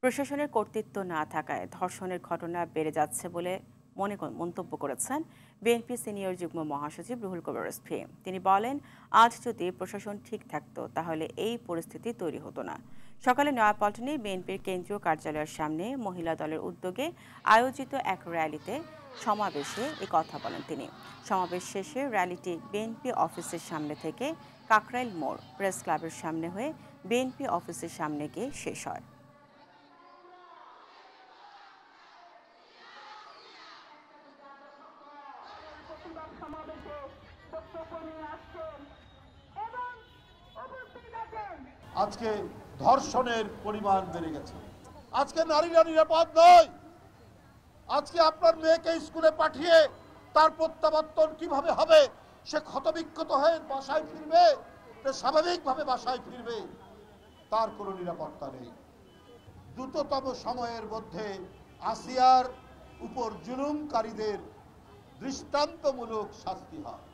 প্রশাসনের কর্তৃত্ব না থাকায় ধর্ষণের ঘটনা বেড়ে যাচ্ছে বলে মন্তব্য করেছেন বিএনপি সিনিয়র যুগ্ম মহাসচিব রুহুল কবির রিজভী। তিনি বলেন, আজ যদি প্রশাসন ঠিক থাকতো তাহলে এই পরিস্থিতি তৈরি হতো না। সকালে নয়াপল্টনে বিএনপির কেন্দ্রীয় কার্যালয়ের সামনে মহিলা দলের উদ্যোগে আয়োজিত এক র্যালিতে সমাবেশে এ কথা বলেন তিনি। সমাবেশ শেষে র্যালিটি বিএনপি অফিসের সামনে থেকে কাকরাইল মোড় প্রেস ক্লাবের সামনে হয়ে বিএনপি অফিসের সামনে গিয়ে শেষ হয়। আজকে ধর্ষণের পরিমাণ বেড়ে গেছে। আজকে নারীরা নিরাপদ নয়। আজকে আপনার মেয়েকে স্কুলে পাঠিয়ে তার প্রত্যাবর্তন কিভাবে হবে? সে ক্ষতবিক্ষত হয়ে বাসায় ফিরবে, স্বাভাবিকভাবে বাসায় ফিরবে, তার কোনো নিরাপত্তা নেই। দ্রুততম সময়ের মধ্যে আসিয়ার উপর জুলুমকারীদের দৃষ্টান্তমূলক শাস্তি হয়।